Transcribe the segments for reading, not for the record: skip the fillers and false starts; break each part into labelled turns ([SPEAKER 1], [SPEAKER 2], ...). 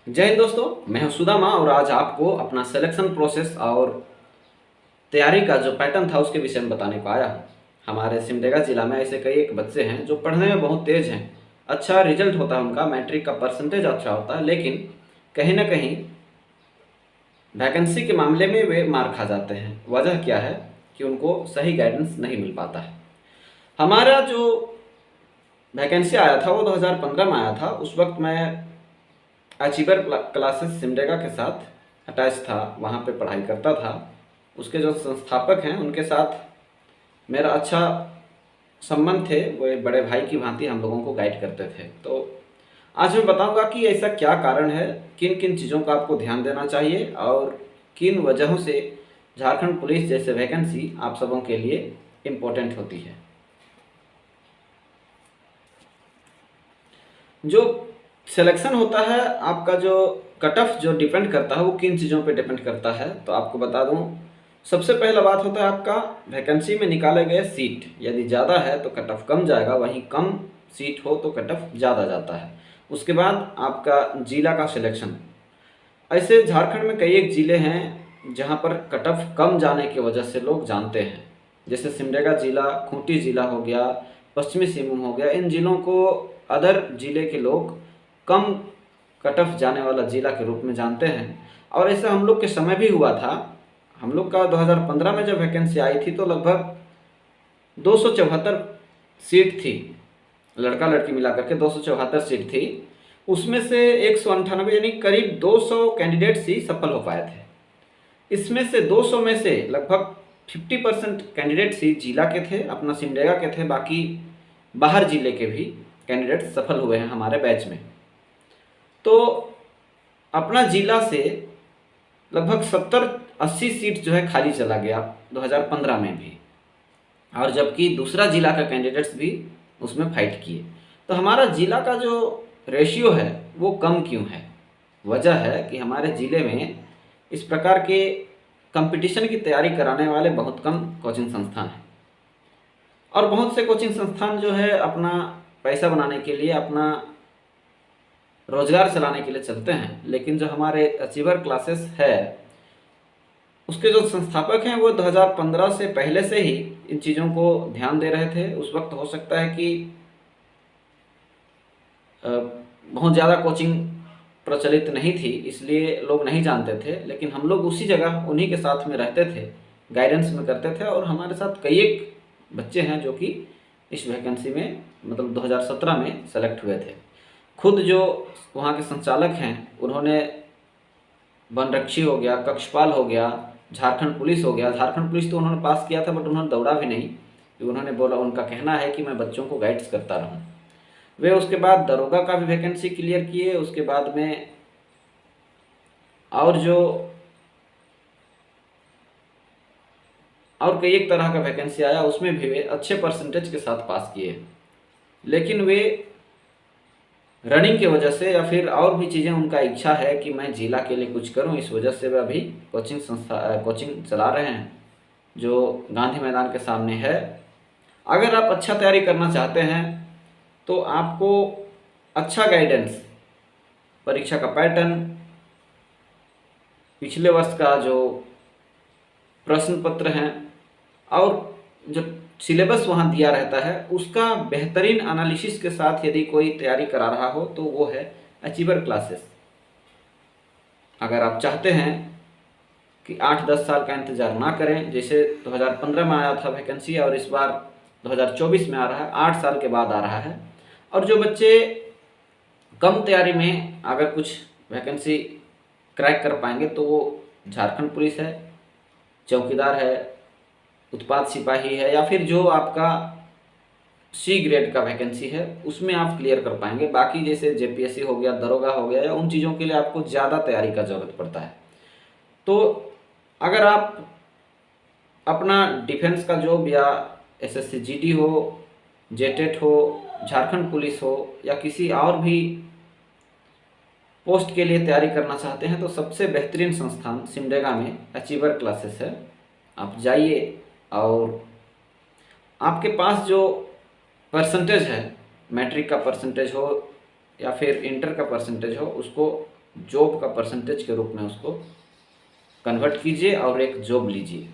[SPEAKER 1] जय हिंद दोस्तों, मैं हूं सुदामा और आज आपको अपना सिलेक्शन प्रोसेस और तैयारी का जो पैटर्न था उसके विषय में बताने को आया हूं। हमारे सिमडेगा जिला में ऐसे कई एक बच्चे हैं जो पढ़ने में बहुत तेज हैं, अच्छा रिजल्ट होता है उनका, मैट्रिक का परसेंटेज अच्छा होता है, लेकिन कहीं ना कहीं वैकेंसी के मामले में वे मार खा जाते हैं। वजह क्या है कि उनको सही गाइडेंस नहीं मिल पाता है। हमारा जो वैकेंसी आया था वो 2015 में आया था। उस वक्त मैं अचीवर क्लासेस सिमडेगा के साथ अटैच था, वहाँ पे पढ़ाई करता था। उसके जो संस्थापक हैं उनके साथ मेरा अच्छा संबंध थे, वो एक बड़े भाई की भांति हम लोगों को गाइड करते थे। तो आज मैं बताऊंगा कि ऐसा क्या कारण है, किन किन चीज़ों का आपको ध्यान देना चाहिए और किन वजहों से झारखंड पुलिस जैसे वैकेंसी आप सबों के लिए इम्पोर्टेंट होती है। जो सिलेक्शन होता है आपका, जो कट ऑफ जो डिपेंड करता है वो किन चीज़ों पे डिपेंड करता है, तो आपको बता दूं। सबसे पहला बात होता है आपका वैकेंसी में निकाले गए सीट, यदि ज़्यादा है तो कट ऑफ कम जाएगा, वहीं कम सीट हो तो कट ऑफ ज़्यादा जाता है। उसके बाद आपका जिला का सिलेक्शन। ऐसे झारखंड में कई एक ज़िले हैं जहाँ पर कट ऑफ कम जाने की वजह से लोग जानते हैं, जैसे सिमडेगा जिला, खूंटी जिला हो गया, पश्चिमी सिंहभूम हो गया। इन जिलों को अदर जिले के लोग कम कट ऑफ जाने वाला जिला के रूप में जानते हैं। और ऐसा हम लोग के समय भी हुआ था। हम लोग का 2015 में जब वैकेंसी आई थी तो लगभग 274 सीट थी, लड़का लड़की मिलाकर के 274 सीट थी। उसमें से 198 यानी करीब 200 कैंडिडेट्स ही सफल हो पाए थे। इसमें से 200 में से लगभग 50% कैंडिडेट्स ही जिला के थे, अपना सिमडेगा के थे, बाकी बाहर जिले के भी कैंडिडेट्स सफल हुए हैं हमारे बैच में। तो अपना जिला से लगभग 70-80 सीट जो है खाली चला गया 2015 में भी, और जबकि दूसरा जिला का कैंडिडेट्स भी उसमें फाइट किए। तो हमारा जिला का जो रेशियो है वो कम क्यों है? वजह है कि हमारे ज़िले में इस प्रकार के कंपटीशन की तैयारी कराने वाले बहुत कम कोचिंग संस्थान हैं। और बहुत से कोचिंग संस्थान जो है अपना पैसा बनाने के लिए, अपना रोजगार चलाने के लिए चलते हैं, लेकिन जो हमारे अचीवर क्लासेस है उसके जो संस्थापक हैं वो 2015 से पहले से ही इन चीज़ों को ध्यान दे रहे थे। उस वक्त हो सकता है कि बहुत ज़्यादा कोचिंग प्रचलित नहीं थी, इसलिए लोग नहीं जानते थे, लेकिन हम लोग उसी जगह उन्हीं के साथ में रहते थे, गाइडेंस में करते थे। और हमारे साथ कई एक बच्चे हैं जो कि इस वैकेंसी में मतलब 2017 में सेलेक्ट हुए थे। खुद जो वहाँ के संचालक हैं उन्होंने वनरक्षी हो गया, कक्षपाल हो गया, झारखंड पुलिस हो गया। झारखंड पुलिस तो उन्होंने पास किया था बट उन्होंने दौड़ा भी नहीं, कि उन्होंने बोला, उनका कहना है कि मैं बच्चों को गाइड्स करता रहूं। वे उसके बाद दरोगा का भी वैकेंसी क्लियर किए। उसके बाद में और जो और कई एक तरह का वैकेंसी आया, उसमें भी वे अच्छे परसेंटेज के साथ पास किए। लेकिन वे रनिंग की वजह से या फिर और भी चीज़ें, उनका इच्छा है कि मैं जिला के लिए कुछ करूं, इस वजह से वे अभी कोचिंग चला रहे हैं जो गांधी मैदान के सामने है। अगर आप अच्छा तैयारी करना चाहते हैं तो आपको अच्छा गाइडेंस, परीक्षा का पैटर्न, पिछले वर्ष का जो प्रश्न पत्र हैं और जो सिलेबस वहाँ दिया रहता है उसका बेहतरीन एनालिसिस के साथ यदि कोई तैयारी करा रहा हो तो वो है अचीवर क्लासेस। अगर आप चाहते हैं कि 8-10 साल का इंतज़ार ना करें, जैसे 2015 में आया था वैकेंसी और इस बार 2024 में आ रहा है, 8 साल के बाद आ रहा है। और जो बच्चे कम तैयारी में अगर कुछ वैकेंसी क्रैक कर पाएंगे तो वो झारखंड पुलिस है, चौकीदार है, उत्पाद सिपाही है, या फिर जो आपका सी ग्रेड का वैकेंसी है उसमें आप क्लियर कर पाएंगे। बाकी जैसे जेपीएससी हो गया, दरोगा हो गया, या उन चीज़ों के लिए आपको ज़्यादा तैयारी का ज़रूरत पड़ता है। तो अगर आप अपना डिफेंस का जॉब या एसएससी जीडी हो, जेटेट हो, झारखंड पुलिस हो, या किसी और भी पोस्ट के लिए तैयारी करना चाहते हैं तो सबसे बेहतरीन संस्थान सिमडेगा में अचीवर क्लासेस है। आप जाइए और आपके पास जो परसेंटेज है, मैट्रिक का परसेंटेज हो या फिर इंटर का परसेंटेज हो, उसको जॉब का परसेंटेज के रूप में उसको कन्वर्ट कीजिए और एक जॉब लीजिए।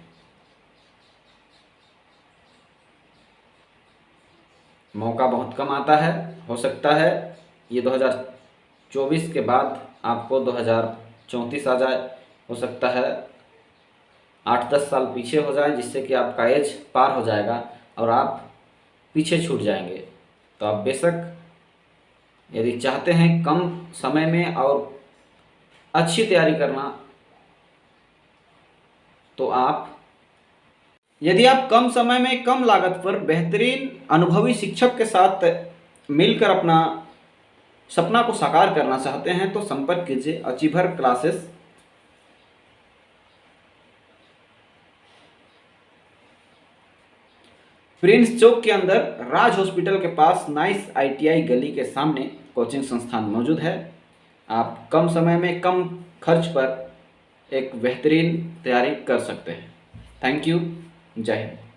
[SPEAKER 1] मौका बहुत कम आता है, हो सकता है ये 2024 के बाद आपको 2034 आ जाए, हो सकता है 8-10 साल पीछे हो जाए, जिससे कि आपका एज पार हो जाएगा और आप पीछे छूट जाएंगे। तो आप बेशक यदि चाहते हैं कम समय में और अच्छी तैयारी करना, तो आप यदि आप कम समय में कम लागत पर बेहतरीन अनुभवी शिक्षक के साथ मिलकर अपना सपना को साकार करना चाहते हैं तो संपर्क कीजिए अचीवर क्लासेस। प्रिंस चौक के अंदर राज हॉस्पिटल के पास नाइस ITI गली के सामने कोचिंग संस्थान मौजूद है। आप कम समय में कम खर्च पर एक बेहतरीन तैयारी कर सकते हैं। Thank you. जय हिंद।